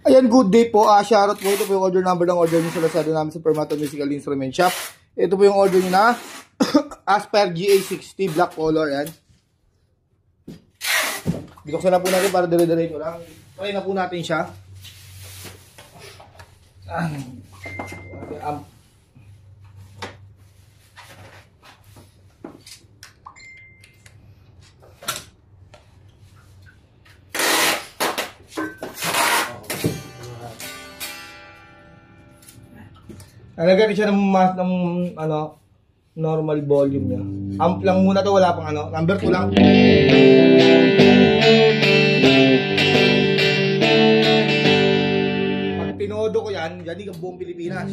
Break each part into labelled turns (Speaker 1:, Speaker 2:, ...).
Speaker 1: Ayan, good day po. Shoutout po. Ito po yung order number ng order nyo sa Lazada namin sa Permato Musical Instrument Shop. Ito po yung order nyo na Aspire GA60 black color. Ayan. Binuksan na po natin para dire-diretso lang. Try na po natin siya. Nalagyan siya ng ano, normal volume niya. Amp lang muna to, wala pang ano. Number 2 lang. Pag tinodo ko yan, yan yung buong Pilipinas.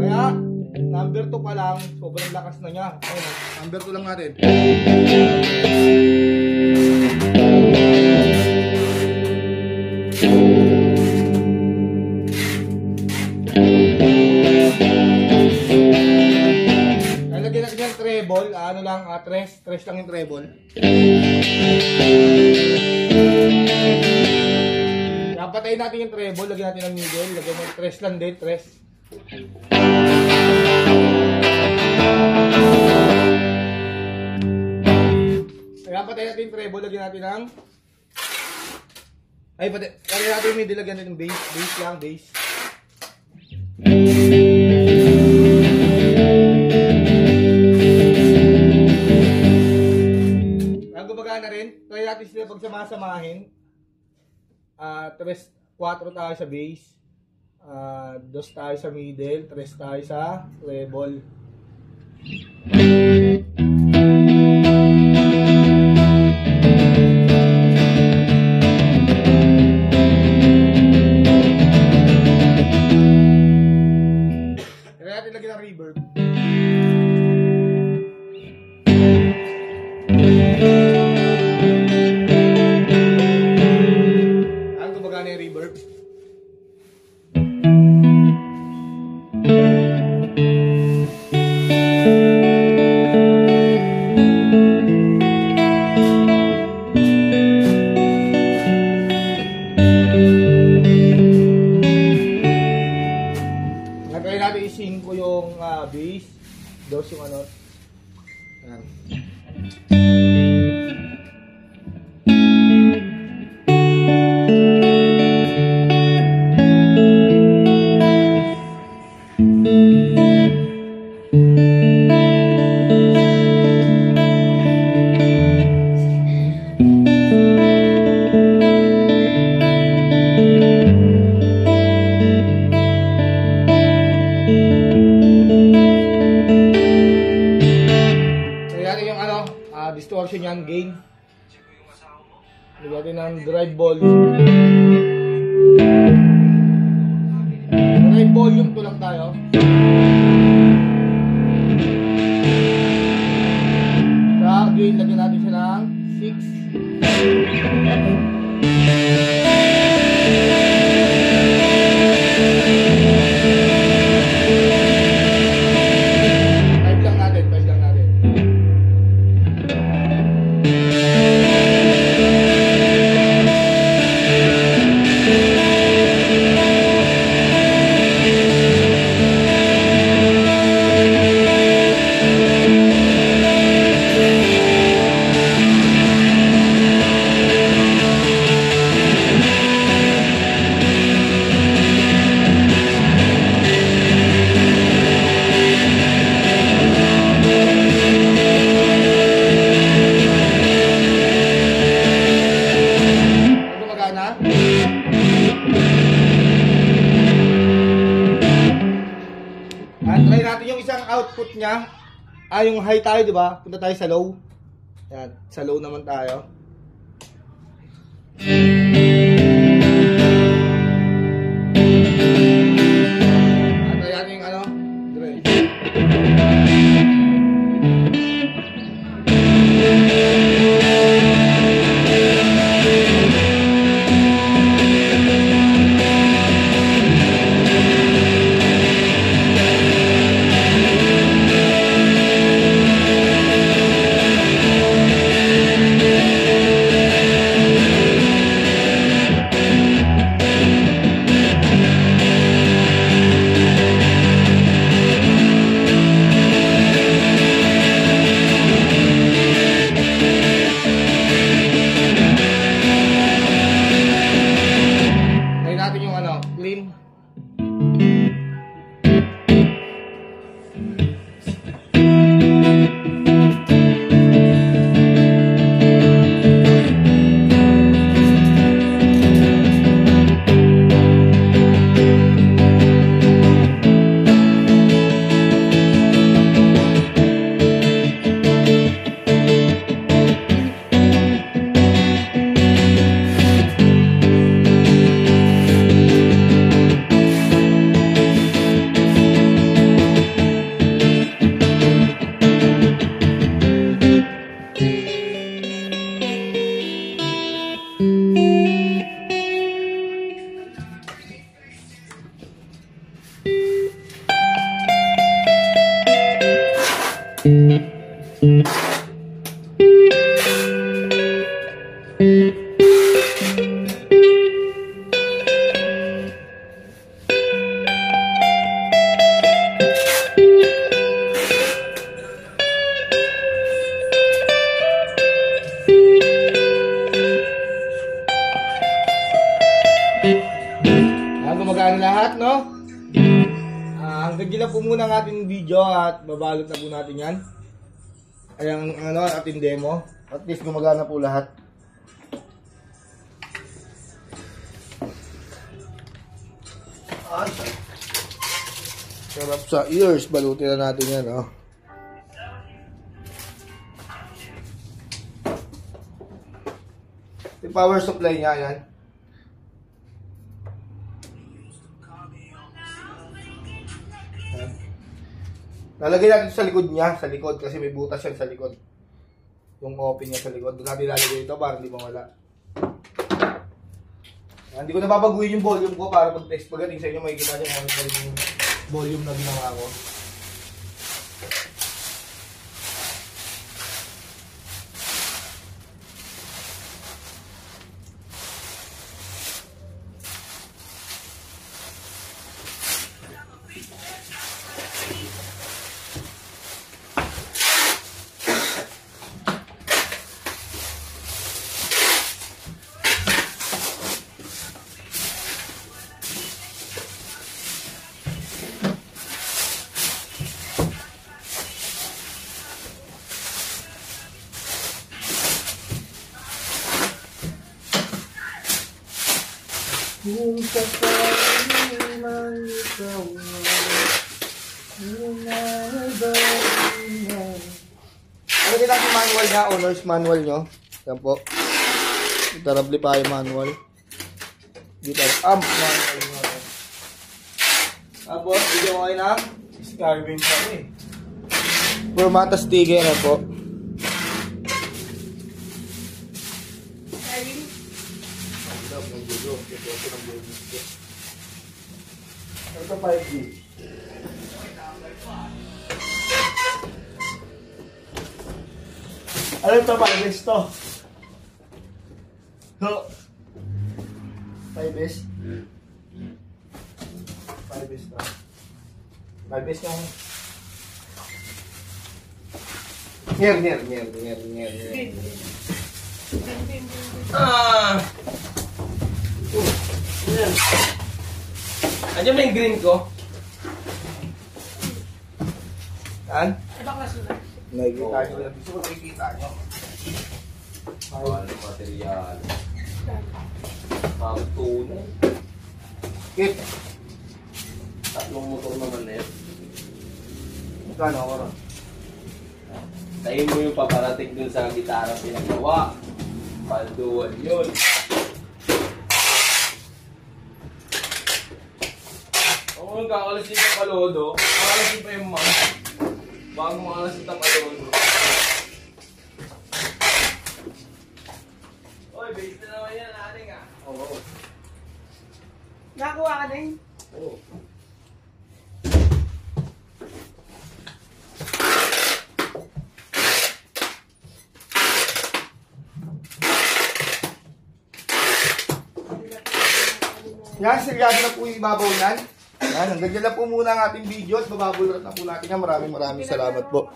Speaker 1: Kaya, number 2 pa lang, sobrang lakas na niya. Ayun, number 2 lang natin. Nalagyan natin yung treble, ano lang, tres lang yung treble. Napatayin natin yung treble, lagyan natin ng middle, lagyan natin tres lang din, tres. Patayin natin yung treble, lagyan natin ng lagyan natin yung middle, lagyan natin yung bass lang, bass. Ang gumagana rin, try natin sila pag samasamahin. 4 tayo sa bass, 2 tayo sa middle, 3 tayo sa treble. Reverb. Ang gumagana yung reverb. Try natin i-sync ko yung bass, dos yung ano. Ayan. Distortion yan, gain. Lagyan natin ng drive volume. Drive volume to lang tayo. Sa gain, lagyan natin siya ng 6. Try natin yung isang output niya. Yung high tayo, di ba? Punta tayo sa low. Yan, sa low naman tayo. Try natin yung ano, Gumagana lahat, no? Hanggang dyan lang po muna ang ating video at babalot na po natin yan. Ayan ang ating demo. At least gumagana po lahat. Sarap sa ears. Balutin na natin yan, no? Yung power supply niya, yan. Lalagay natin sa likod niya, sa likod kasi may butas yan sa likod. Yung open niya sa likod. Doon natin lalagay ito para hindi mawala. Hindi ko nababaguhin yung volume ko para pag-test pagdating sa inyo makikita nyo kung ano yung volume na ginawa ko. Kung sakali man ikaw ano din natin manual niya, owner's manual nyo. Yan po. Guitar amplifier manual. Guitar amp manual nyo. Tapos, bigyan ko kayo ng Scarwing kami. Formata sticker na po. Ito 5G. Ano ito? 5S to. So, 5S. 5S to. 5S yung Nyer.
Speaker 2: Andiyan ba yung green ko?
Speaker 1: Saan?
Speaker 3: Ibang nasulat.
Speaker 1: Nakikita nyo lang. Gusto ko nakikita nyo.
Speaker 2: Mahal ng material. Pagtunay.
Speaker 1: Kit.
Speaker 2: Tatlong motor naman na yun.
Speaker 1: Magkano ako ron?
Speaker 2: Tayo mo yung paparating dun sa gitara pinagawa. Palduan yun. Kung kakalasin ka palodo, kakalasin pa yung mga. Bago makalasin ka palodo. Oy, base na naman yan, ating ah.
Speaker 1: Oo.
Speaker 3: Nakuha ka din.
Speaker 2: Oo.
Speaker 1: Yan, silyado na po yung ibabaw yan. Yan, hanggang dyan na po muna ang ating video at bababulot na po natin yan. Maraming salamat po.